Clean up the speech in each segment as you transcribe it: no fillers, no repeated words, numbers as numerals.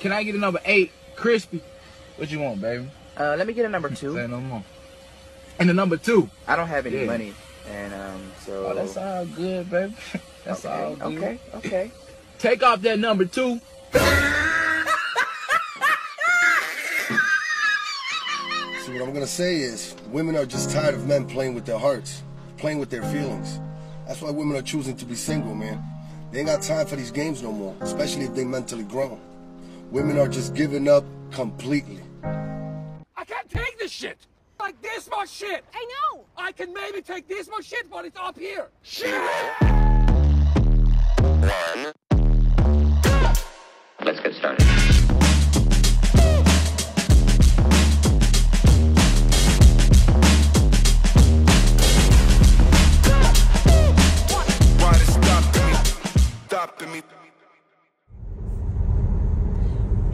Can I get a number 8, crispy? What you want, baby? Let me get a number 2. Say no more. And the number 2. I don't have any money, and so. Oh, that's all good, baby. That's okay, all good. Okay. Take off that number 2. See, what I'm gonna say is, women are just tired of men playing with their hearts, playing with their feelings. That's why women are choosing to be single, man. They ain't got time for these games no more, especially if they mentally grown. Women are just giving up completely. I can't take this shit! Like this much shit! I know! I can maybe take this much shit, but it's up here! Shit! Let's get started.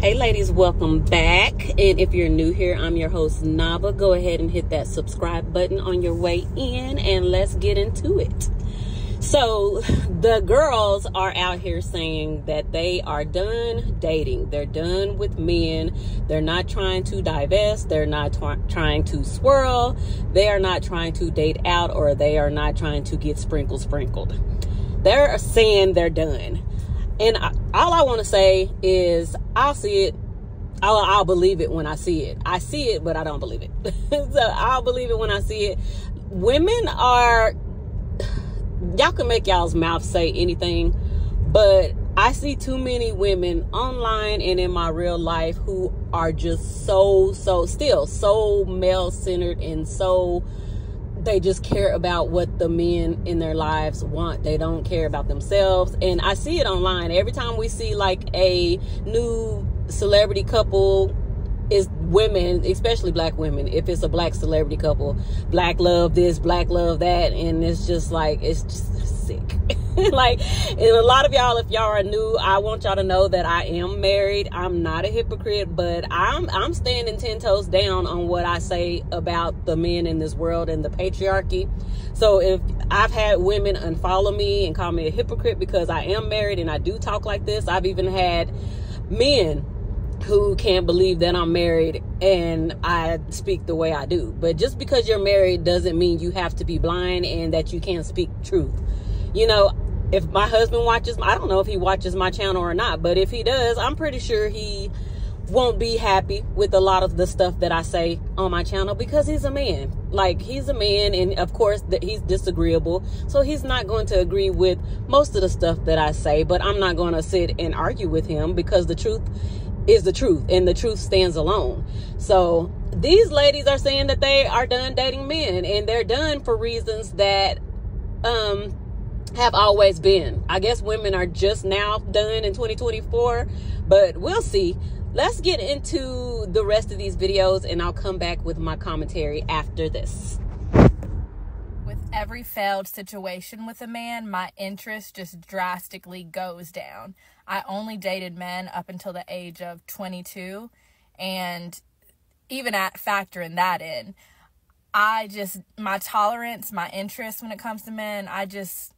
Hey ladies, welcome back. And if you're new here, I'm your host Nava. Go ahead and hit that subscribe button on your way in and let's get into it. So the girls are out here saying that they are done dating. They're done with men. They're not trying to divest. They're not trying to swirl. They are not trying to date out, or they are not trying to get sprinkled. They're saying they're done. And all I want to say is I'll see it. I'll believe it when I see it. I see it, but I don't believe it. So I'll believe it when I see it. Women are, y'all can make y'all's mouth say anything, but I see too many women online and in my real life who are just so male-centered and so they just care about what the men in their lives want. They don't care about themselves. And I see it online. Every time we see like a new celebrity couple, is women, especially black women. If it's a black celebrity couple, black love this, black love that. And it's just like, it's just sick. Like, and a lot of y'all, if y'all are new, I want y'all to know that I am married. I'm not a hypocrite, but I'm standing 10 toes down on what I say about the men in this world and the patriarchy. So if I've had women unfollow me and call me a hypocrite because I am married and I do talk like this, I've even had men who can't believe that I'm married and I speak the way I do. But just because you're married doesn't mean you have to be blind and that you can't speak truth. You know, if my husband watches, I don't know if he watches my channel or not, but if he does, I'm pretty sure he won't be happy with a lot of the stuff that I say on my channel because he's a man. Like, he's a man, and of course he's disagreeable, so he's not going to agree with most of the stuff that I say, but I'm not going to sit and argue with him because the truth is the truth and the truth stands alone. So these ladies are saying that they are done dating men, and they're done for reasons that have always been. I guess women are just now done in 2024, but we'll see. Let's get into the rest of these videos and I'll come back with my commentary after this. With every failed situation with a man, my interest just drastically goes down. I only dated men up until the age of 22, and even at factoring that in, my tolerance, my interest when it comes to men, I just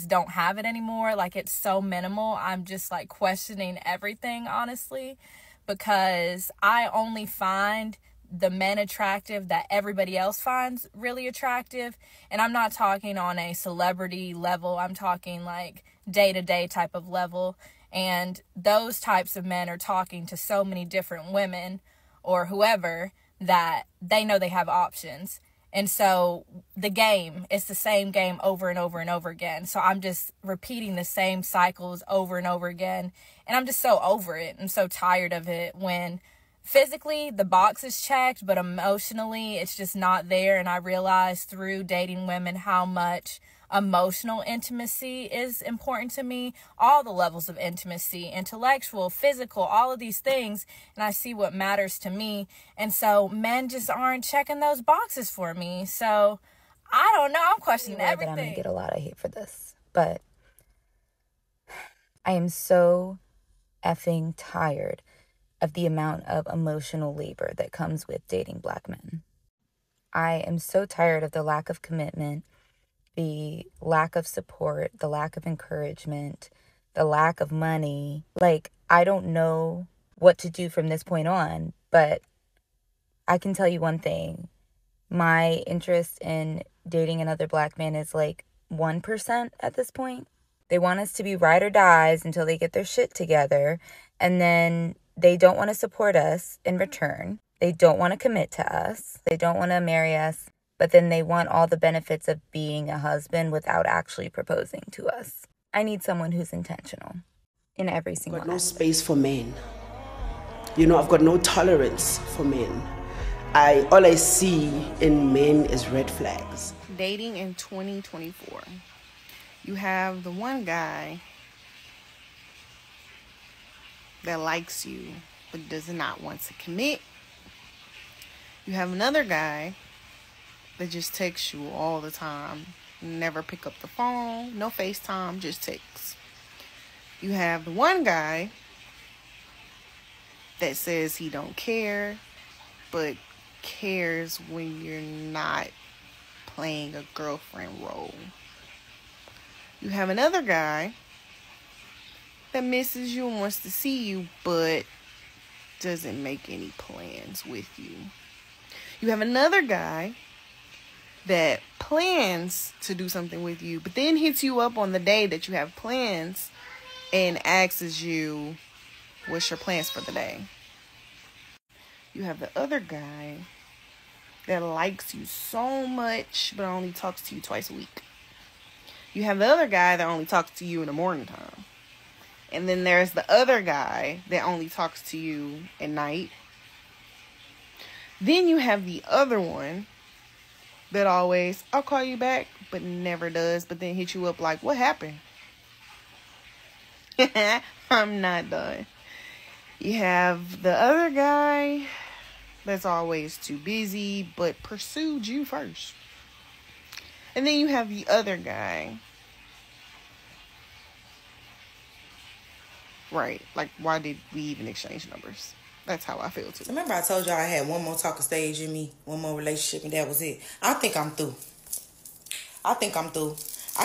don't have it anymore. Like, it's so minimal. I'm just like questioning everything, honestly, because I only find the men attractive that everybody else finds really attractive. And I'm not talking on a celebrity level. I'm talking like day-to-day type of level. And those types of men are talking to so many different women or whoever that they know they have options. And so it's the same game over and over and over again. So I'm just repeating the same cycles over and over again. And I'm just so over it. I'm so tired of it when physically the box is checked, but emotionally it's just not there. And I realized through dating women how much emotional intimacy is important to me, all the levels of intimacy, intellectual, physical, all of these things, and I see what matters to me. And so men just aren't checking those boxes for me. So I don't know, I'm questioning everything. I'm gonna get a lot of hate for this, but I am so effing tired of the amount of emotional labor that comes with dating black men. I am so tired of the lack of commitment, the lack of support, the lack of encouragement, the lack of money. Like, I don't know what to do from this point on, but I can tell you one thing. My interest in dating another black man is like 1% at this point. They want us to be ride or dies until they get their shit together, and then they don't want to support us in return. They don't want to commit to us. They don't want to marry us, but then they want all the benefits of being a husband without actually proposing to us. I need someone who's intentional in every single I've got no space for men. You know, I've got no tolerance for men. All I see in men is red flags. Dating in 2024. You have the one guy that likes you but does not want to commit. You have another guy that just texts you all the time. Never pick up the phone, no FaceTime, just texts. You have the one guy that says he don't care, but cares when you're not playing a girlfriend role. You have another guy that misses you and wants to see you, but doesn't make any plans with you. You have another guy that plans to do something with you, but then hits you up on the day that you have plans and asks you, what's your plans for the day? You have the other guy that likes you so much, but only talks to you twice a week. You have the other guy that only talks to you in the morning time. And then there's the other guy that only talks to you at night. Then you have the other one that always, I'll call you back, but never does, but then hit you up like, what happened? I'm not done. You have the other guy that's always too busy, but pursued you first. And then you have the other guy. Right. Like, why did we even exchange numbers? That's how I feel too. Remember I told y'all I had one more talking stage in me, one more relationship, and that was it. I think I'm through. I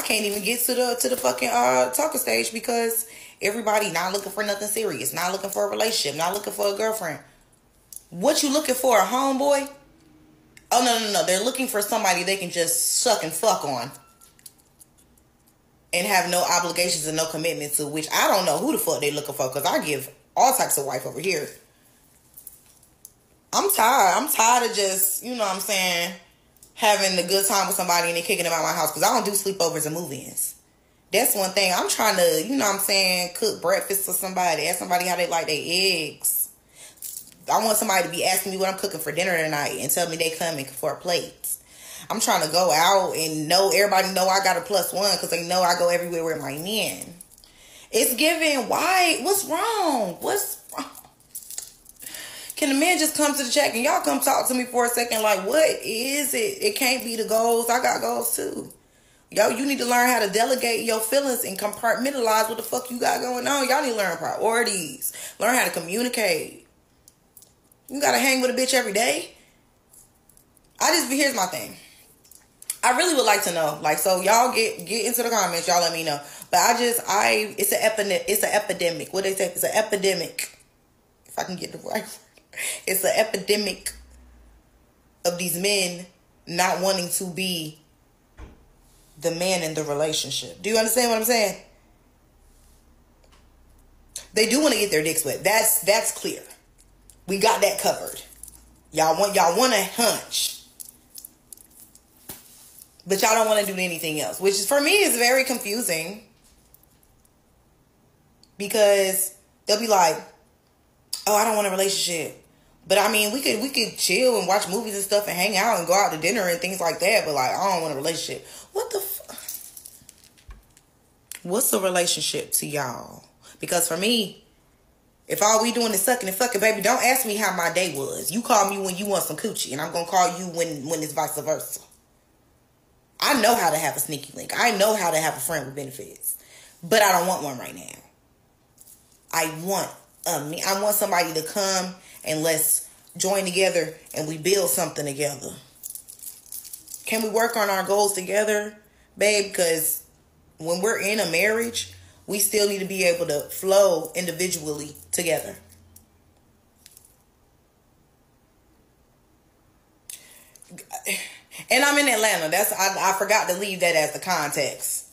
can't even get to the fucking talking stage because everybody not looking for nothing serious, not looking for a relationship, not looking for a girlfriend. What you looking for, a homeboy? Oh, no. They're looking for somebody they can just suck and fuck on. And have no obligations and no commitment to, which I don't know who the fuck they looking for, because I give all types of wife over here. I'm tired of just, you know what I'm saying, having a good time with somebody and they kicking them out of my house, because I don't do sleepovers and move-ins. That's one thing. I'm trying to, you know what I'm saying, cook breakfast for somebody, ask somebody how they like their eggs. I want somebody to be asking me what I'm cooking for dinner tonight and tell me they coming for a plate. I'm trying to go out and know everybody know I got a +1 because they know I go everywhere with my men. It's giving, why? What's wrong? Can the man just come to the chat and y'all come talk to me for a second? Like, what is it? It can't be the goals. I got goals too. Yo, you need to learn how to delegate your feelings and compartmentalize what the fuck you got going on. Y'all need to learn priorities. Learn how to communicate. You gotta hang with a bitch every day. Here's my thing. I really would like to know, like, so y'all get into the comments, y'all let me know. But it's an epidemic. What they say? It's an epidemic. If I can get the right word. It's an epidemic of these men not wanting to be the man in the relationship. Do you understand what I'm saying? They do want to get their dicks wet. That's clear. We got that covered. Y'all want to hunch. But y'all don't want to do anything else, which is, for me, is very confusing. Because they'll be like, oh, I don't want a relationship. But I mean, we could chill and watch movies and stuff and hang out and go out to dinner and things like that. But like, I don't want a relationship. What the fuck? What's a relationship to y'all? Because for me, if all we doing is sucking and fucking, baby, don't ask me how my day was. You call me when you want some coochie, and I'm going to call you when it's vice versa. I know how to have a sneaky link. I know how to have a friend with benefits. But I don't want one right now. I want somebody to come and let's join together and we build something together. Can we work on our goals together, babe? Because when we're in a marriage, we still need to be able to flow individually together. And I'm in Atlanta. I forgot to leave that as the context.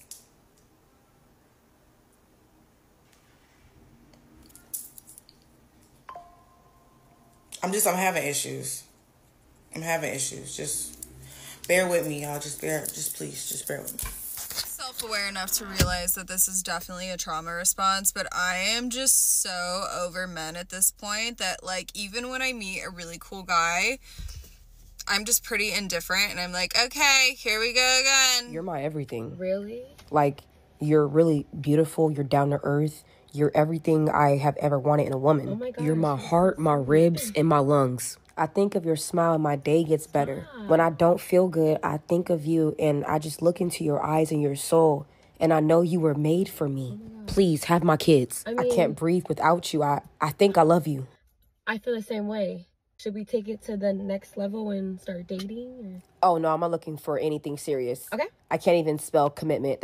I'm having issues. I'm having issues. Just bear with me, y'all. Please bear with me. Self-aware enough to realize that this is definitely a trauma response, but I am just so over men at this point that, like, even when I meet a really cool guy, I'm just pretty indifferent, and I'm like, okay, here we go again. You're my everything. Really? Like, you're really beautiful, you're down to earth, you're everything I have ever wanted in a woman. Oh my God, you're my heart, my ribs, and my lungs. I think of your smile and my day gets better. When I don't feel good, I think of you and I just look into your eyes and your soul, and I know you were made for me. Please have my kids. I can't breathe without you. I think I love you. I feel the same way. Should we take it to the next level and start dating? Oh, no, I'm not looking for anything serious. Okay. I can't even spell commitment.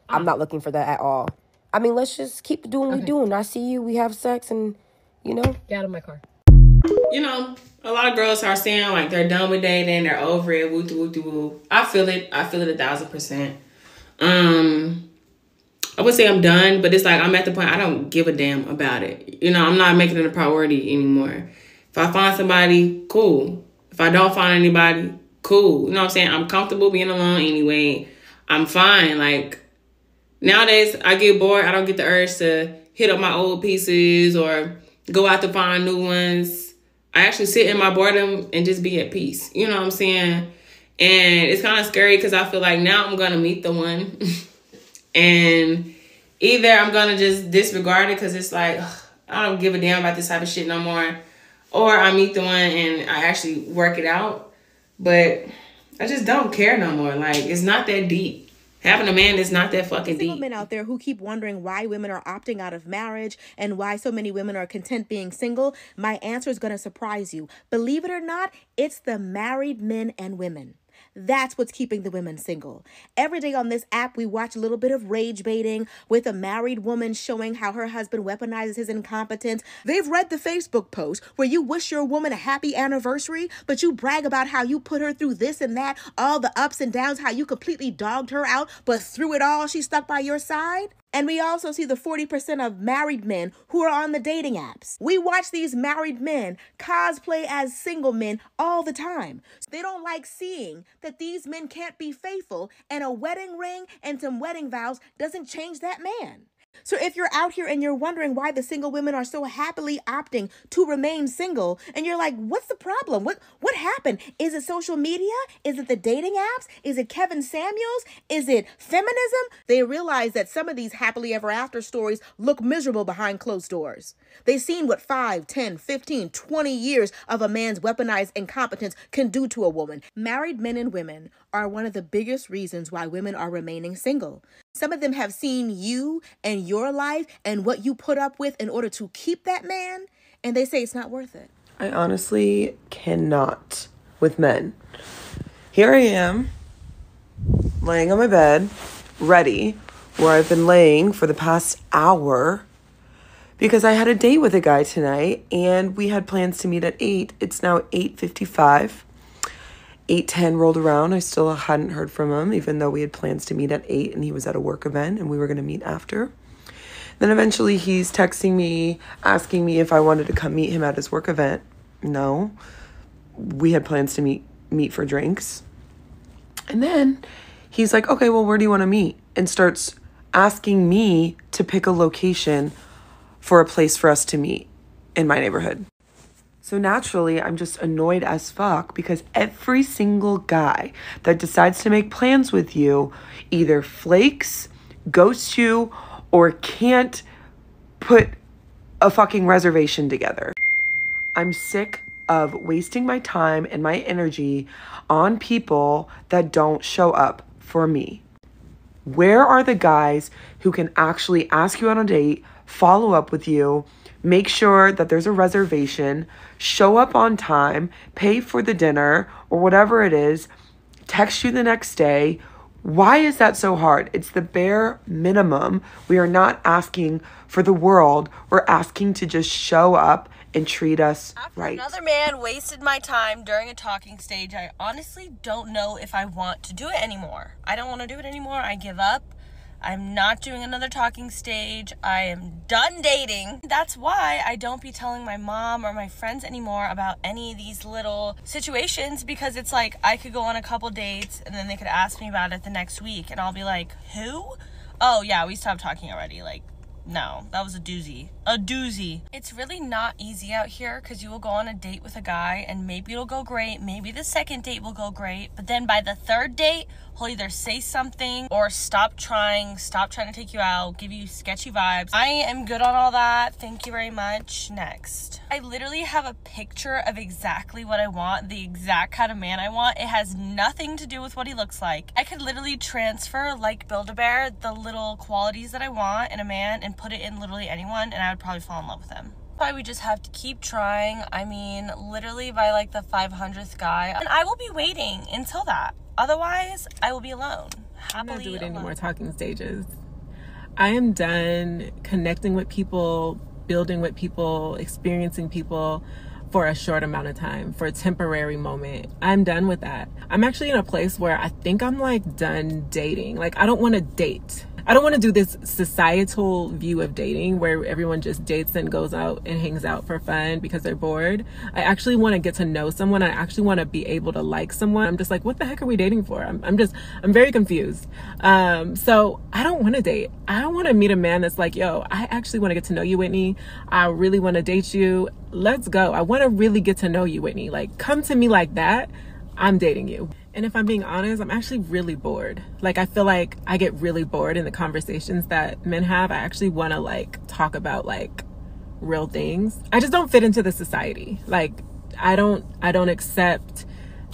I'm not looking for that at all. I mean, let's just keep doing what we're doing. I see you, we have sex, and, you know. Get out of my car. You know, a lot of girls are saying, like, they're done with dating, they're over it, woo-woo-woo. I feel it 1,000%. I would say I'm done, but it's like I'm at the point I don't give a damn about it. You know, I'm not making it a priority anymore. If I find somebody, cool. If I don't find anybody, cool. You know what I'm saying? I'm comfortable being alone anyway. I'm fine. Like, nowadays, I get bored. I don't get the urge to hit up my old pieces or go out to find new ones. I actually sit in my boredom and just be at peace. You know what I'm saying? And it's kind of scary because I feel like now I'm going to meet the one. And either I'm going to just disregard it because it's like, ugh, I don't give a damn about this type of shit no more. Or I meet the one and I actually work it out. But I just don't care no more. Like, it's not that deep. Having a man is not that fucking deep. Single men out there who keep wondering why women are opting out of marriage and why so many women are content being single, my answer is going to surprise you. Believe it or not, it's the married men and women. That's what's keeping the women single. Every day on this app, we watch a little bit of rage baiting with a married woman showing how her husband weaponizes his incompetence. They've read the Facebook post where you wish your woman a happy anniversary, but you brag about how you put her through this and that, all the ups and downs, how you completely dogged her out, but through it all, she stuck by your side. And we also see the 40% of married men who are on the dating apps. We watch these married men cosplay as single men all the time. They don't like seeing that these men can't be faithful, and a wedding ring and some wedding vows doesn't change that man. So if you're out here and you're wondering why the single women are so happily opting to remain single, and you're like, what's the problem? What happened? Is it social media? Is it the dating apps? Is it Kevin Samuels? Is it feminism? They realize that some of these happily ever after stories look miserable behind closed doors. They've seen what 5, 10, 15, 20 years of a man's weaponized incompetence can do to a woman. Married men and women are one of the biggest reasons why women are remaining single. Some of them have seen you and your life and what you put up with in order to keep that man, and they say it's not worth it. I honestly cannot with men. Here I am, laying on my bed, ready, where I've been laying for the past hour, because I had a date with a guy tonight, and we had plans to meet at 8. It's now 8:55. 8:10 rolled around. I still hadn't heard from him, even though we had plans to meet at 8 and he was at a work event and we were going to meet after. Then eventually he's texting me, asking me if I wanted to come meet him at his work event. No. We had plans to meet for drinks. And then he's like, okay, well, where do you want to meet? And starts asking me to pick a location for a place for us to meet in my neighborhood. So naturally, I'm just annoyed as fuck because every single guy that decides to make plans with you either flakes, ghosts you, or can't put a fucking reservation together. I'm sick of wasting my time and my energy on people that don't show up for me. Where are the guys who can actually ask you on a date, follow up with you, make sure that there's a reservation, show up on time, pay for the dinner or whatever it is, text you the next day, Why is that so hard? It's the bare minimum. We are not asking for the world. We're asking to just show up and treat us right. Another man wasted my time during a talking stage. I honestly don't know if I want to do it anymore. I don't want to do it anymore. I give up. I'm not doing another talking stage. I am done dating. That's why I don't be telling my mom or my friends anymore about any of these little situations, because it's like I could go on a couple dates and then they could ask me about it the next week and I'll be like, who? Oh yeah, we stopped talking already. Like, no, that was a doozy. A doozy. It's really not easy out here because you will go on a date with a guy and maybe it'll go great. Maybe the second date will go great. But then by the third date, he'll either say something or stop trying to take you out, give you sketchy vibes. I am good on all that. Thank you very much. Next. I literally have a picture of exactly what I want, the exact kind of man I want. It has nothing to do with what he looks like. I could literally transfer, like Build-A-Bear, the little qualities that I want in a man and put it in literally anyone, and I would probably fall in love with him. Why we just have to keep trying. I mean, literally by like the 500th guy, and I will be waiting until that. Otherwise, I will be alone. Happily I'm not doing alone. any more talking stages. I am done connecting with people, building with people, experiencing people for a short amount of time, for a temporary moment. I'm done with that. I'm actually in a place where I think I'm like done dating. Like, I don't want to date. I don't want to do this societal view of dating where everyone just dates and goes out and hangs out for fun because they're bored. I actually want to get to know someone. I actually want to be able to like someone. I'm just like, what the heck are we dating for? I'm very confused. So I don't want to date. I want to meet a man that's like, yo, I actually want to get to know you, Whitney. I really want to date you. Let's go. I want to really get to know you, Whitney. Like, come to me like that. I'm dating you. And if I'm being honest, I'm actually really bored. Like, I feel like I get really bored in the conversations that men have. I actually want to like talk about like real things. I just don't fit into the society. Like, I don't accept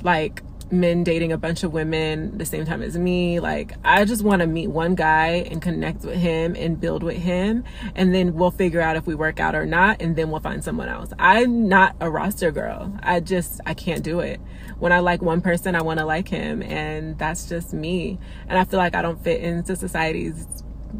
like men dating a bunch of women the same time as me. Like, I just want to meet one guy and connect with him and build with him, and then we'll figure out if we work out or not, and then we'll find someone else. I'm not a roster girl. I can't do it. When I like one person, I want to like him, and that's just me. And I feel like I don't fit into society's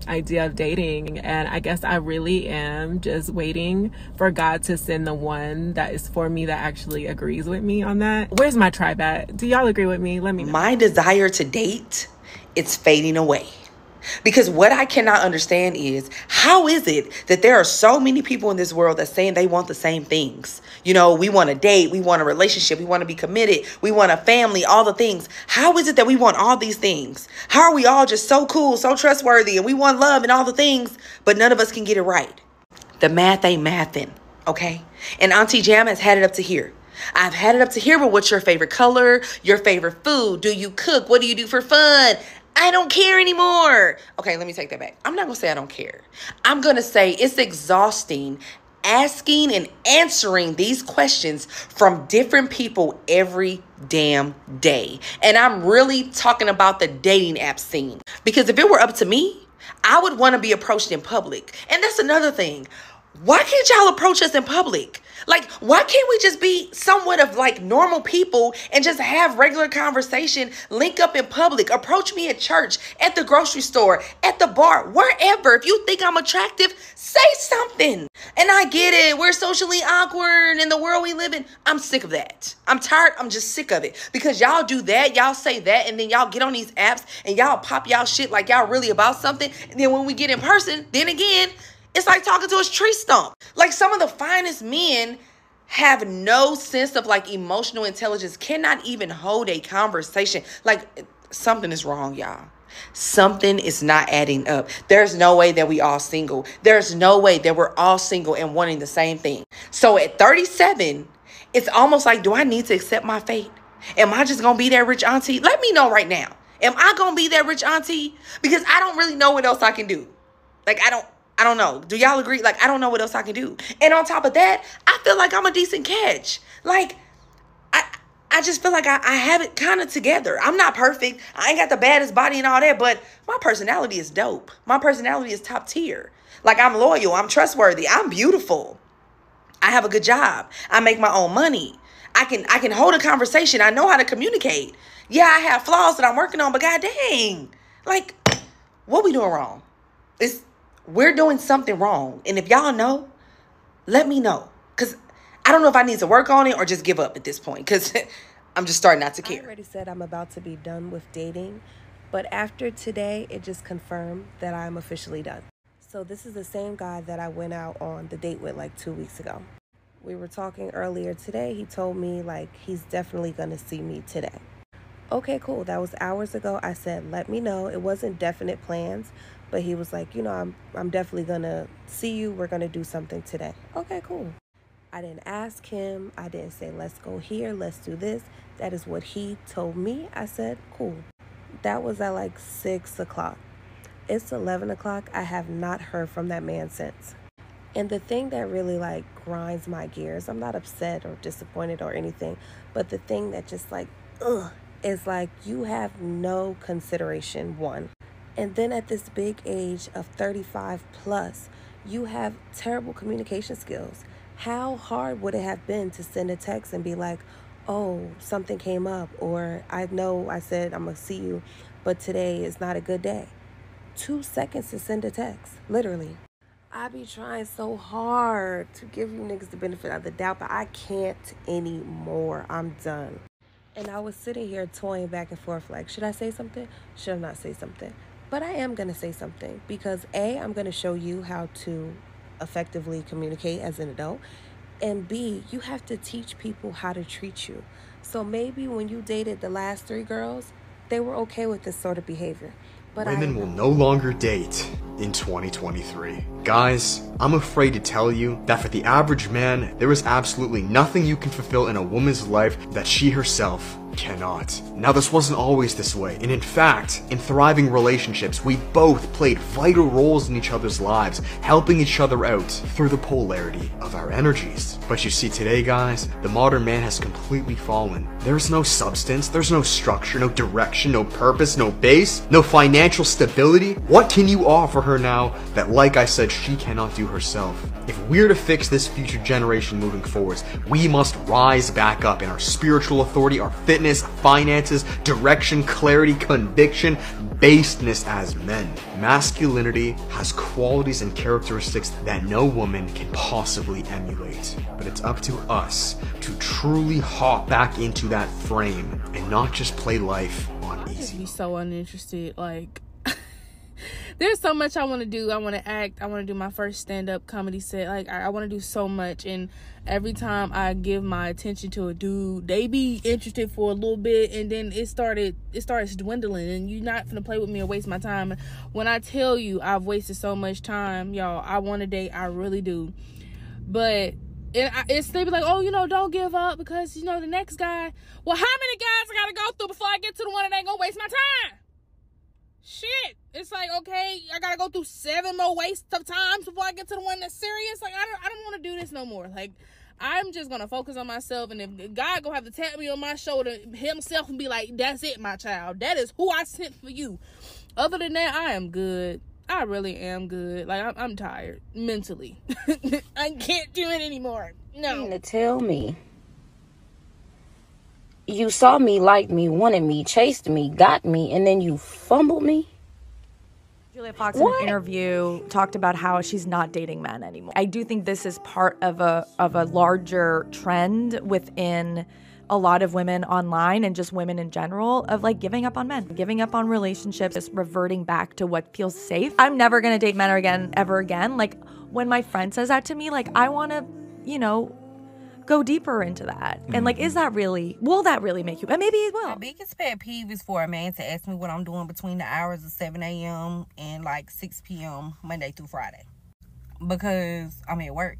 idea of dating, and I guess I really am just waiting for God to send the one that is for me, that actually agrees with me on that. Where's my tribe at? Do y'all agree with me? Let me know. My desire to date, it's fading away. Because what I cannot understand is, how is it that there are so many people in this world that saying they want the same things? You know, we want a date, we want a relationship, we want to be committed, we want a family, all the things. How is it that we want all these things? How are we all just so cool, so trustworthy, and we want love and all the things, but none of us can get it right? The math ain't mathin', okay? And Auntie Jam has had it up to here. I've had it up to here with what's your favorite color, your favorite food, do you cook, what do you do for fun? I don't care anymore. Okay, let me take that back. I'm not going to say I don't care. I'm going to say it's exhausting asking and answering these questions from different people every damn day. And I'm really talking about the dating app scene. Because if it were up to me, I would want to be approached in public. And that's another thing. Why can't y'all approach us in public? Like, why can't we just be somewhat of like normal people and just have regular conversation, link up in public, approach me at church, at the grocery store, at the bar, wherever. If you think I'm attractive, say something. And I get it. We're socially awkward in the world we live in. I'm sick of that. I'm tired. I'm just sick of it because y'all do that. Y'all say that. And then y'all get on these apps and y'all pop y'all shit like y'all really about something. And then when we get in person, then again, it's like talking to a tree stump. Like, some of the finest men have no sense of like emotional intelligence, cannot even hold a conversation. Like, something is wrong, y'all. Something is not adding up. There's no way that we all single. There's no way that we're all single and wanting the same thing. So at 37, it's almost like, do I need to accept my fate? Am I just going to be that rich auntie? Let me know right now. Am I going to be that rich auntie? Because I don't really know what else I can do. Like, I don't know. Do y'all agree? Like, I don't know what else I can do. And on top of that, I feel like I'm a decent catch. Like, I just feel like I have it kind of together. I'm not perfect. I ain't got the baddest body and all that, but my personality is dope. My personality is top tier. Like, I'm loyal. I'm trustworthy. I'm beautiful. I have a good job. I make my own money. I can hold a conversation. I know how to communicate. Yeah, I have flaws that I'm working on, but god dang. Like, what we doing wrong? We're doing something wrong. And if y'all know, let me know. Because I don't know if I need to work on it or just give up at this point. Because I'm just starting not to care. I already said I'm about to be done with dating. But after today, it just confirmed that I'm officially done. So this is the same guy that I went out on the date with like 2 weeks ago. We were talking earlier today. He told me like he's definitely going to see me today. Okay, cool. That was hours ago. I said, let me know. It wasn't definite plans, but he was like, you know, I'm definitely going to see you. We're going to do something today. Okay, cool. I didn't ask him. I didn't say, let's go here. Let's do this. That is what he told me. I said, cool. That was at like 6 o'clock. It's 11 o'clock. I have not heard from that man since. And the thing that really like grinds my gears, I'm not upset or disappointed or anything, but the thing that just like, is like you have no consideration, one. And then at this big age of 35 plus, you have terrible communication skills. How hard would it have been to send a text and be like, oh, something came up, or I know I said I'm gonna see you, but today is not a good day. 2 seconds to send a text, literally. I be trying so hard to give you niggas the benefit of the doubt, but I can't anymore. I'm done. And I was sitting here toying back and forth like, should I say something? Should I not say something? But I am going to say something because A, I'm going to show you how to effectively communicate as an adult. And B, you have to teach people how to treat you. So maybe when you dated the last 3 girls, they were okay with this sort of behavior. But women will no longer date in 2023. Guys, I'm afraid to tell you that for the average man, there is absolutely nothing you can fulfill in a woman's life that she herself cannot. Now, this wasn't always this way, and in fact, in thriving relationships, we both played vital roles in each other's lives, helping each other out through the polarity of our energies. But you see, today, guys, the modern man has completely fallen. There's no substance, there's no structure, no direction, no purpose, no base, no financial stability. What can you offer her now that, like I said, she cannot do herself? If we're to fix this future generation moving forwards, we must rise back up in our spiritual authority, our fitness, finances, direction, clarity, conviction, basedness as men. Masculinity has qualities and characteristics that no woman can possibly emulate. But it's up to us to truly hop back into that frame and not just play life on easy. I just be so uninterested, like there's so much I want to do. I want to act. I want to do my first stand-up comedy set. Like, I want to do so much. And every time I give my attention to a dude, they be interested for a little bit. And then it starts dwindling. And you're not going to play with me or waste my time. When I tell you I've wasted so much time, y'all, I want to date. I really do. But it's they be like, oh, you know, don't give up because, you know, the next guy. Well, how many guys I got to go through before I get to the one that ain't going to waste my time? Shit. It's like, okay, I gotta go through 7 more waste of times before I get to the one that's serious. Like, I don't want to do this no more. Like, I'm just gonna focus on myself, and if God gonna have to tap me on my shoulder himself and be like, that's it, my child, that is who I sent for you. Other than that, I am good. I really am good. Like, I'm tired mentally. I can't do it anymore. No. To tell me you saw me, liked me, wanted me, chased me, got me, and then you fumbled me? Julia Fox in an interview talked about how she's not dating men anymore. I do think this is part of a larger trend within a lot of women online and just women in general of like giving up on men, giving up on relationships, just reverting back to what feels safe. I'm never gonna date men ever again. Like when my friend says that to me, like I wanna, you know, go deeper into that. And like, will that really make you? And maybe it will. My biggest pet peeve is for a man to ask me what I'm doing between the hours of 7 a.m. and like 6 p.m. Monday through Friday. Because I'm at work.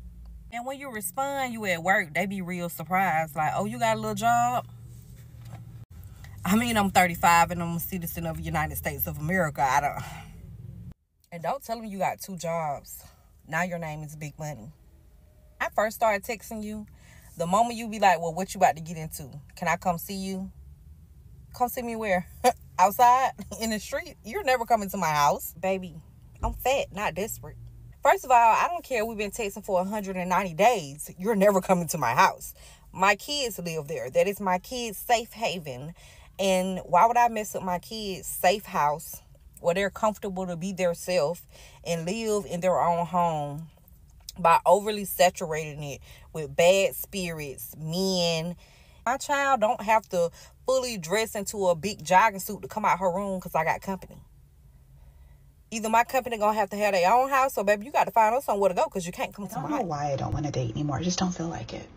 And when you respond, you at work, they be real surprised. Like, oh, you got a little job? I mean, I'm 35 and I'm a citizen of the United States of America. And don't tell them you got 2 jobs. Now your name is Big Money. I first started texting you. The moment you be like, well, what you about to get into? Can I come see you? Come see me where? Outside? In the street? You're never coming to my house. Baby, I'm fat, not desperate. First of all, I don't care we've been texting for 190 days. You're never coming to my house. My kids live there. That is my kids' safe haven. And why would I mess up my kids' safe house where they're comfortable to be their self and live in their own home by overly saturating it with bad spirits, men? My child don't have to fully dress into a big jogging suit to come out her room because I got company. Either my company gonna have to have their own house, or baby, you got to find us somewhere to go because you can't come to mine. I don't know why I don't want to date anymore. I just don't feel like it.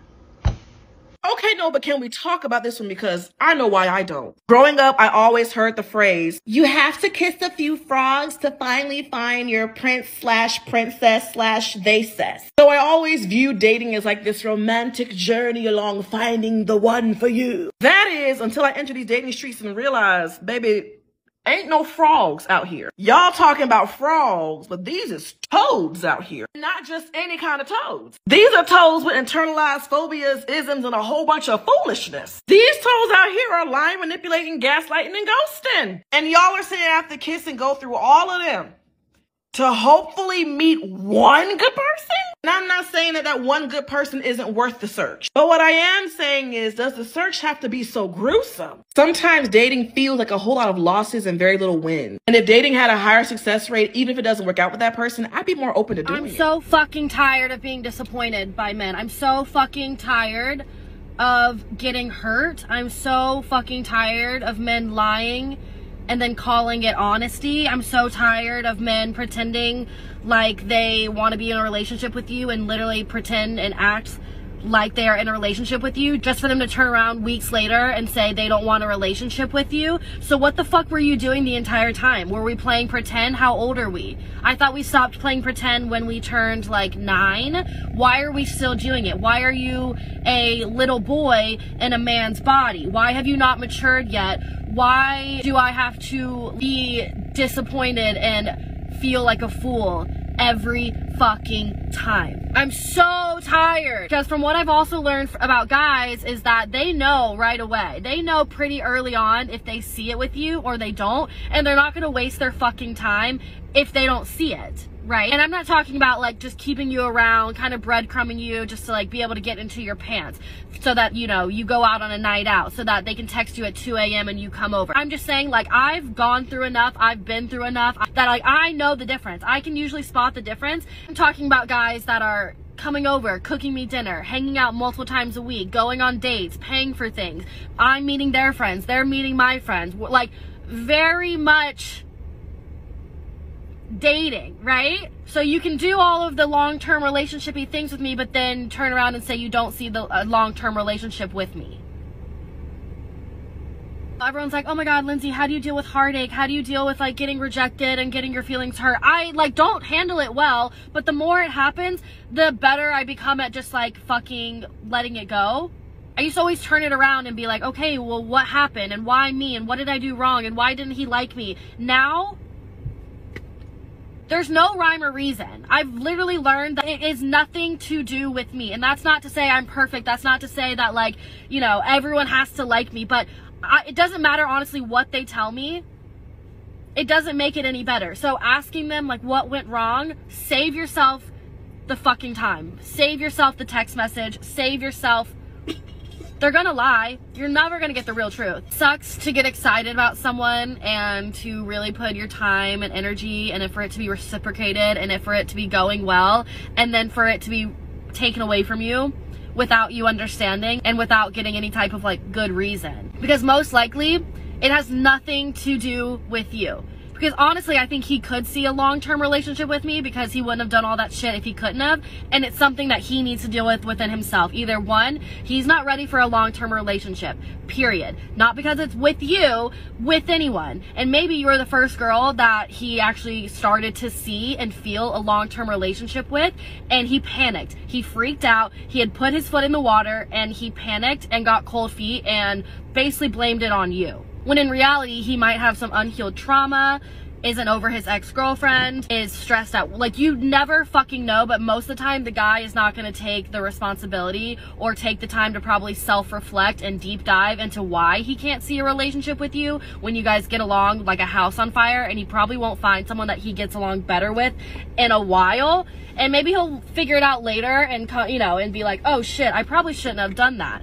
Okay, no, but can we talk about this one? Because I know why I don't. Growing up, I always heard the phrase, you have to kiss a few frogs to finally find your prince/princess/they-cess. So I always viewed dating as like this romantic journey along finding the one for you. That is, until I entered these dating streets and realized, baby, ain't no frogs out here. Y'all talking about frogs, but these is toads out here. Not just any kind of toads. These are toads with internalized phobias, isms, and a whole bunch of foolishness. These toads out here are lying, manipulating, gaslighting, and ghosting. And y'all are saying after kiss and go through all of them to hopefully meet one good person? And I'm not saying that that one good person isn't worth the search. But what I am saying is, does the search have to be so gruesome? Sometimes dating feels like a whole lot of losses and very little wins. And if dating had a higher success rate, even if it doesn't work out with that person, I'd be more open to doing it. I'm so fucking tired of being disappointed by men. I'm so fucking tired of getting hurt. I'm so fucking tired of men lying and then calling it honesty. I'm so tired of men pretending like they want to be in a relationship with you and literally pretend and act like they are in a relationship with you just for them to turn around weeks later and say they don't want a relationship with you. So what the fuck were you doing the entire time? Were we playing pretend? How old are we? I thought we stopped playing pretend when we turned like 9. Why are we still doing it? Why are you a little boy in a man's body? Why have you not matured yet? Why do I have to be disappointed and feel like a fool every fucking time? I'm so tired. Because from what I've also learned about guys is that they know right away. They know pretty early on if they see it with you or they don't. And they're not going to waste their fucking time if they don't see it. Right? And I'm not talking about like just keeping you around, kind of breadcrumbing you just to like be able to get into your pants so that, you know, you go out on a night out so that they can text you at 2 a.m. and you come over. I'm just saying, like, I've gone through enough, I've been through enough that like I know the difference. I can usually spot the difference. I'm talking about guys that are coming over, cooking me dinner, hanging out multiple times a week, going on dates, paying for things. I'm meeting their friends, they're meeting my friends. Like, very much dating, right? So you can do all of the long-term relationship-y things with me, but then turn around and say you don't see the long-term relationship with me. Everyone's like, oh my god, Lindsay, how do you deal with heartache? How do you deal with like getting rejected and getting your feelings hurt? I like don't handle it well, but the more it happens, the better I become at just like fucking letting it go. I used to always turn it around and be like, okay, well, what happened? And why me? And what did I do wrong? And why didn't he like me? Now, there's no rhyme or reason. I've literally learned that it is nothing to do with me. And that's not to say I'm perfect. That's not to say that, like, you know, everyone has to like me. But it doesn't matter, honestly, what they tell me. It doesn't make it any better. So asking them, like, what went wrong, save yourself the fucking time. Save yourself the text message. Save yourself. They're gonna lie. You're never gonna get the real truth. Sucks to get excited about someone and to really put your time and energy and for it to be reciprocated and for it to be going well and then for it to be taken away from you without you understanding and without getting any type of like good reason. Because most likely it has nothing to do with you. Because honestly, I think he could see a long-term relationship with me because he wouldn't have done all that shit if he couldn't have. And it's something that he needs to deal with within himself. Either one, he's not ready for a long-term relationship, period. Not because it's with you, with anyone. And maybe you were the first girl that he actually started to see and feel a long-term relationship with. And he panicked. He freaked out. He had put his foot in the water and he panicked and got cold feet and basically blamed it on you. When in reality, he might have some unhealed trauma. isn't over his ex-girlfriend, is stressed out. Like, you never fucking know, but most of the time the guy is not going to take the responsibility or take the time to probably self-reflect and deep dive into why he can't see a relationship with you when you guys get along like a house on fire, and he probably won't find someone that he gets along better with in a while. And maybe he'll figure it out later and, you know, and be like, oh shit, I probably shouldn't have done that.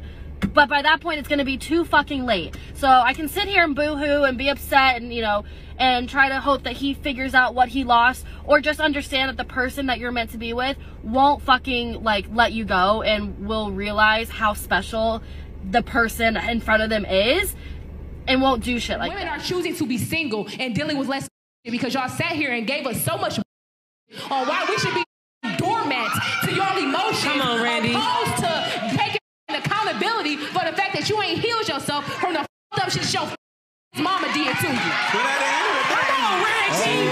But by that point, it's going to be too fucking late. So I can sit here and boo-hoo and be upset and, you know, and try to hope that he figures out what he lost, or just understand that the person that you're meant to be with won't fucking, like, let you go and will realize how special the person in front of them is and won't do shit like Women that. are choosing to be single and dealing with less because y'all sat here and gave us so much on why we should be doormats to y'all emotions. Come on, Randy. Opposed to taking accountability for the fact that you ain't healed yourself from the up shit your mama did to you. Come on, Randy.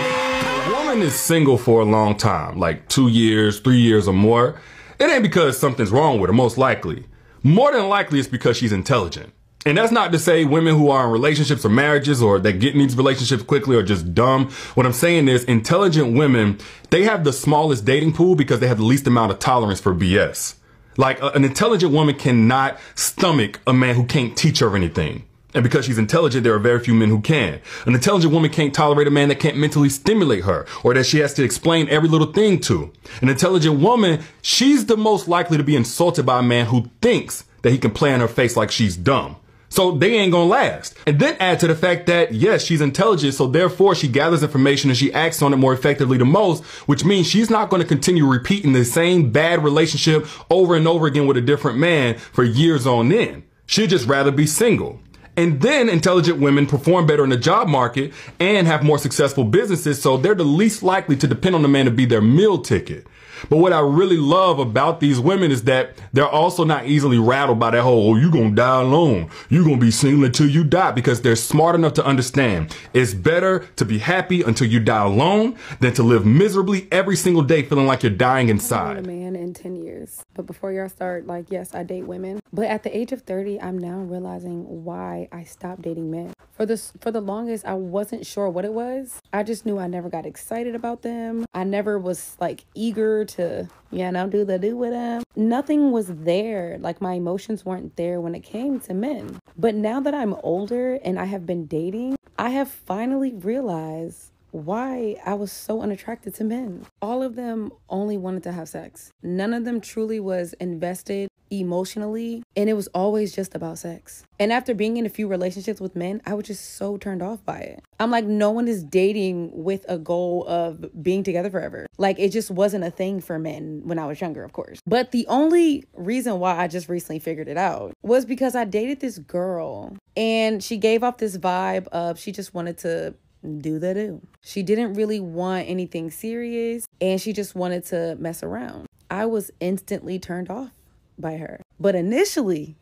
A woman is single for a long time, like 2 years, 3 years or more. It ain't because something's wrong with her, most likely. More than likely it's because she's intelligent. And that's not to say women who are in relationships or marriages or that get in these relationships quickly are just dumb. What I'm saying is intelligent women, they have the smallest dating pool because they have the least amount of tolerance for BS. Like an intelligent woman cannot stomach a man who can't teach her anything. And because she's intelligent, there are very few men who can. An intelligent woman can't tolerate a man that can't mentally stimulate her or that she has to explain every little thing to. An intelligent woman, she's the most likely to be insulted by a man who thinks that he can play in her face like she's dumb. So they ain't gonna last. And then add to the fact that, yes, she's intelligent, so therefore she gathers information and she acts on it more effectively than most, which means she's not gonna continue repeating the same bad relationship over and over again with a different man for years on end. She'd just rather be single. And then intelligent women perform better in the job market and have more successful businesses, so they're the least likely to depend on the man to be their meal ticket. But what I really love about these women is that they're also not easily rattled by that whole, oh, you gonna die alone. You gonna be single until you die, because they're smart enough to understand it's better to be happy until you die alone than to live miserably every single day feeling like you're dying inside. I've been a man in 10 years. But before y'all start, like, yes, I date women. But at the age of 30, I'm now realizing why I stopped dating men. For the longest, I wasn't sure what it was. I just knew I never got excited about them. I never was like eager to, do with them. Nothing was there. Like, my emotions weren't there when it came to men. But now that I'm older and I have been dating, I have finally realized why I was so unattracted to men. All of them only wanted to have sex. None of them truly was invested emotionally, and it was always just about sex. And after being in a few relationships with men, I was just so turned off by it. I'm like, no one is dating with a goal of being together forever. Like, it just wasn't a thing for men when I was younger, of course. But the only reason why I just recently figured it out was because I dated this girl, and she gave off this vibe of she just wanted to do. She didn't really want anything serious, and she just wanted to mess around. I was instantly turned off by her. But initially,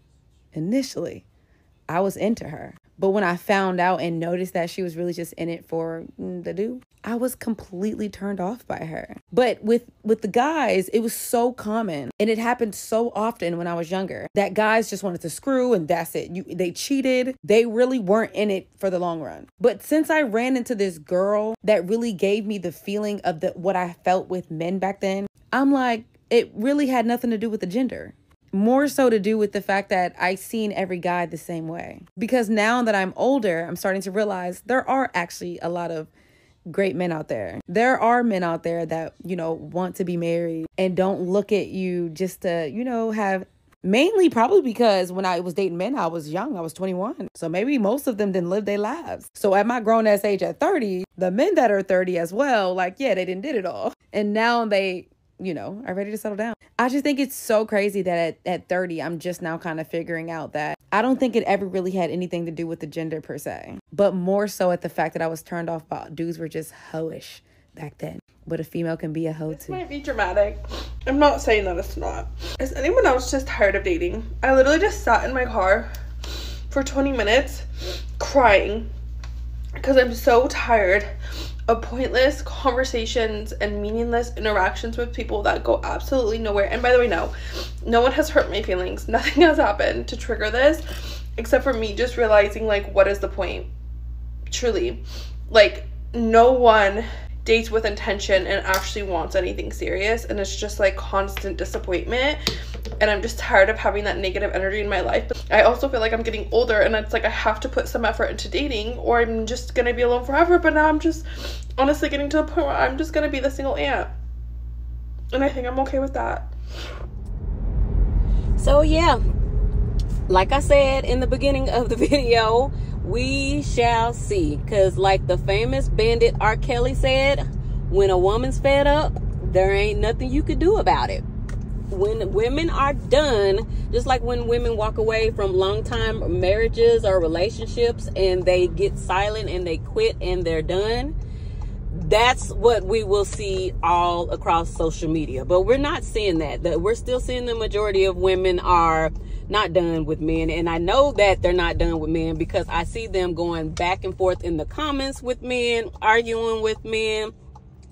I was into her. But when I found out and noticed that she was really just in it for the do, I was completely turned off by her. But with the guys, it was so common, and it happened so often when I was younger, that guys just wanted to screw and that's it. They cheated. They really weren't in it for the long run. But since I ran into this girl that really gave me the feeling of what I felt with men back then, I'm like, it really had nothing to do with the gender. More so to do with the fact that I seen every guy the same way. Because now that I'm older, I'm starting to realize there are actually a lot of great men out there. There are men out there that, want to be married and don't look at you just to, have, mainly probably because when I was dating men, I was young, I was 21. So maybe most of them didn't live their lives. So at my grown ass age at 30, the men that are 30 as well, like, yeah, they did it all. And now they, are ready to settle down. I just think it's so crazy that at 30, I'm just now kind of figuring out that I don't think it ever really had anything to do with the gender per se, but more so at the fact that I was turned off by dudes were just hoish back then. But a female can be a hoe too. Might be dramatic. I'm not saying that it's not. Is anyone else just tired of dating? I literally just sat in my car for 20 minutes crying because I'm so tired of pointless conversations and meaningless interactions with people that go absolutely nowhere. And by the way, no one has hurt my feelings. Nothing has happened to trigger this except for me just realizing, like, what is the point? Truly. Like, no one dates with intention and actually wants anything serious, and it's just like constant disappointment, and I'm just tired of having that negative energy in my life. But I also feel like I'm getting older, and it's like I have to put some effort into dating or I'm just gonna be alone forever. But now I'm just honestly getting to the point where I'm just gonna be the single aunt, and I think I'm okay with that. So yeah, like I said in the beginning of the video, we shall see. Because like the famous bandit R. Kelly said, when a woman's fed up, there ain't nothing you could do about it. When women are done, just like when women walk away from long-time marriages or relationships and they get silent and they quit and they're done, that's what we will see all across social media. But we're not seeing that. We're still seeing the majority of women are not done with men. And I know that they're not done with men because I see them going back and forth in the comments with men, arguing with men,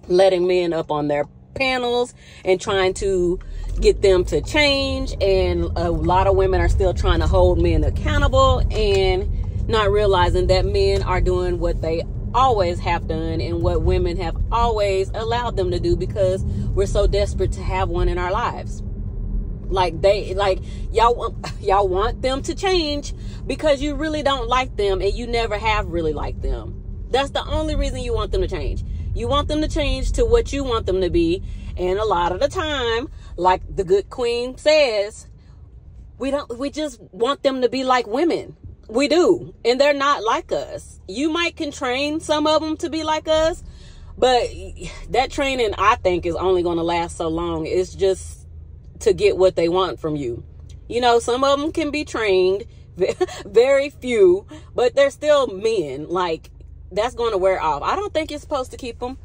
letting men up on their panels and trying to get them to change. And a lot of women are still trying to hold men accountable and not realizing that men are doing what they always have done and what women have always allowed them to do, because we're so desperate to have one in our lives. Y'all want them to change because you really don't like them and you never have really liked them. That's the only reason you want them to change. You want them to change to what you want them to be. And a lot of the time, like the good queen says, we just want them to be like women. We do. And they're not like us. You might can train some of them to be like us, but that training, I think, is only going to last so long. It's just to get what they want from you. You know, some of them can be trained, very few, but they're still men. Like, that's going to wear off. I don't think you're supposed to keep them.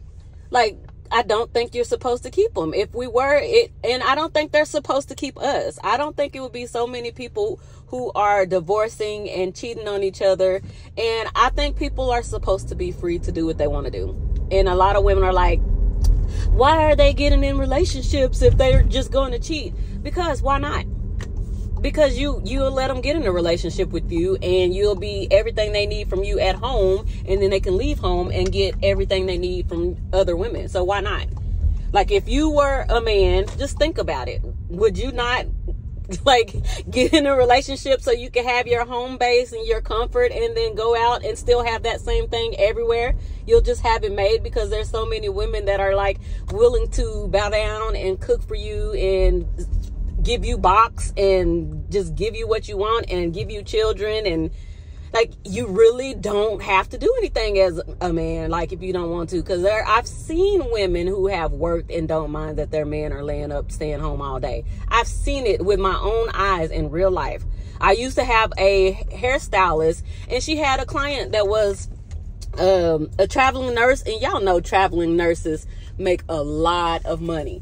Like, I don't think you're supposed to keep them. If we were, and I don't think they're supposed to keep us. I don't think it would be so many people who are divorcing and cheating on each other. And I think people are supposed to be free to do what they want to do. And a lot of women are like, why are they getting in relationships if they're just going to cheat? Because why not? Because you'll let them get in a relationship with you and you'll be everything they need from you at home, and then they can leave home and get everything they need from other women. So why not? Like, if you were a man, just think about it. Would you not like get in a relationship so you can have your home base and your comfort and then go out and still have that same thing everywhere? You'll just have it made because there's so many women that are like willing to bow down and cook for you and give you box and just give you what you want and give you children. And like, you really don't have to do anything as a man, like, if you don't want to. Because I've seen women who have worked and don't mind that their men are laying up, staying home all day. I've seen it with my own eyes in real life. I used to have a hairstylist, and she had a client that was a traveling nurse. And y'all know traveling nurses make a lot of money.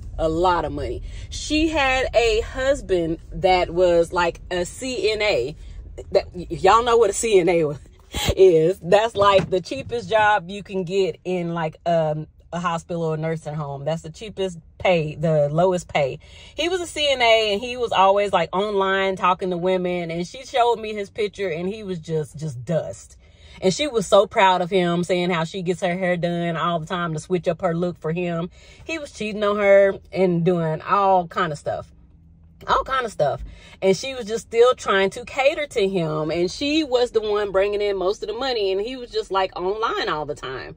She had a husband that was like a CNA. That y'all know what a CNA is. That's like the cheapest job you can get in like a hospital or a nursing home. That's the cheapest pay, the lowest pay. He was a CNA, and he was always like online talking to women, and she showed me his picture, and he was just dust. And she was so proud of him, saying how she gets her hair done all the time to switch up her look for him. He was cheating on her and doing all kind of stuff. And she was just still trying to cater to him. And she was the one bringing in most of the money. And he was just like online all the time.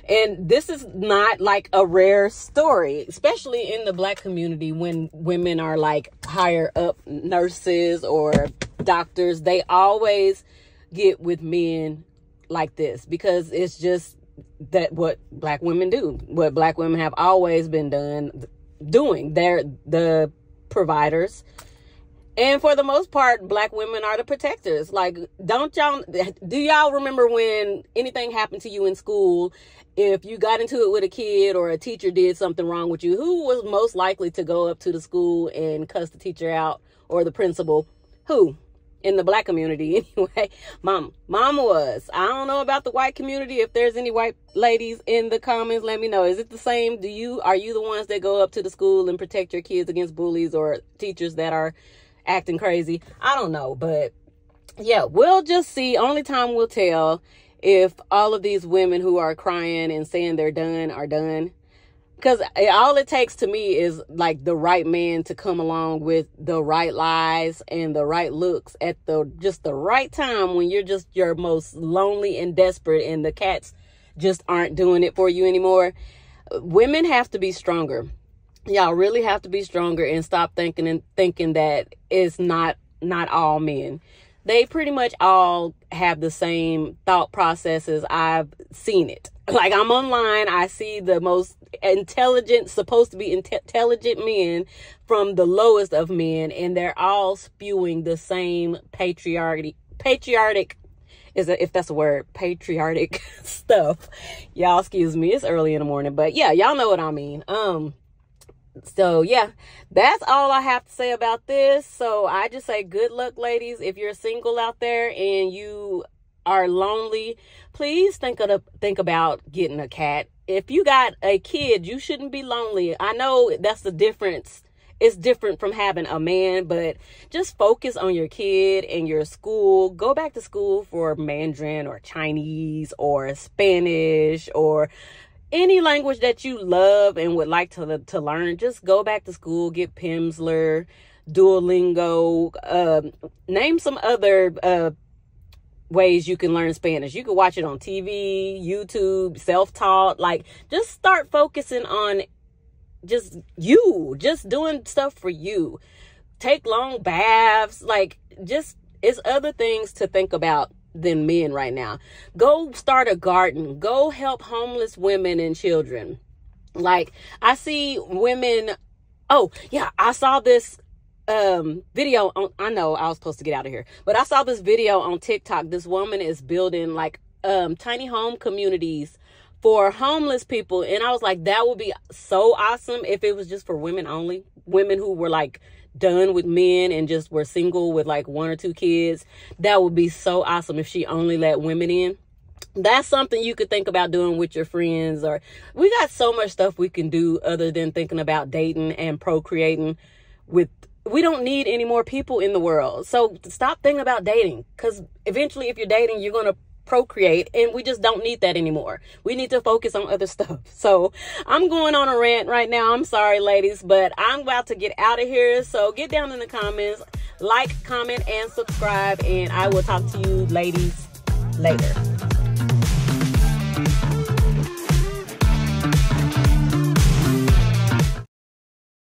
And this is not like a rare story, especially in the Black community, when women are like higher up nurses or doctors. They always get with men like this because it's just that what Black women do, what Black women have always been doing. They're the providers, and for the most part, Black women are the protectors. Like, do y'all remember when anything happened to you in school? If you got into it with a kid or a teacher did something wrong with you, who was most likely to go up to the school and cuss the teacher out or the principal? Who? In the Black community, anyway. Mama was. I don't know about the white community. If there's any white ladies in the comments, let me know. Is it the same? Are you the ones that go up to the school and protect your kids against bullies or teachers that are acting crazy? I don't know, but yeah, we'll just see. Only time will tell. if all of these women who are crying and saying they're done are done. Because all it takes to me is like the right man to come along with the right lies and the right looks at just the right time when you're just your most lonely and desperate and the cats just aren't doing it for you anymore. Women have to be stronger. Y'all really have to be stronger and stop thinking that it's not all men. They pretty much all have the same thought processes. I've seen it. Like, I'm online, I see the most supposed to be intelligent men from the lowest of men, and they're all spewing the same patriotic if that's a word, patriotic stuff. Y'all, excuse me, it's early in the morning, but yeah, y'all know what I mean. So yeah, that's all I have to say about this. So I just say good luck, ladies. If you're single out there and you are lonely, please think about getting a cat. If you got a kid, you shouldn't be lonely. I know that's the difference. It's different from having a man, but just focus on your kid and your school. Go back to school for Mandarin or Chinese or Spanish or any language that you love and would like to learn. Just go back to school, get Pimsleur, Duolingo, name some other ways you can learn Spanish. You can watch it on TV, YouTube, self-taught. Like, just start focusing on just doing stuff for you. Take long baths. Like, it's other things to think about than men right now. Go start a garden. Go help homeless women and children. Like, I see women. Oh yeah, I saw this video on, I know I was supposed to get out of here, but I saw this video on TikTok. This woman is building like tiny home communities for homeless people, and I was like, that would be so awesome if it was just for women only. Women who were like done with men and just were single with like 1 or 2 kids. That would be so awesome if she only let women in. That's something you could think about doing with your friends. Or we got so much stuff we can do other than thinking about dating and procreating. We don't need any more people in the world. So stop thinking about dating, because eventually if you're dating, you're going to procreate, and we just don't need that anymore. We need to focus on other stuff. So I'm going on a rant right now. I'm sorry, ladies, but I'm about to get out of here. So get down in the comments, like, comment, and subscribe, and I will talk to you ladies later.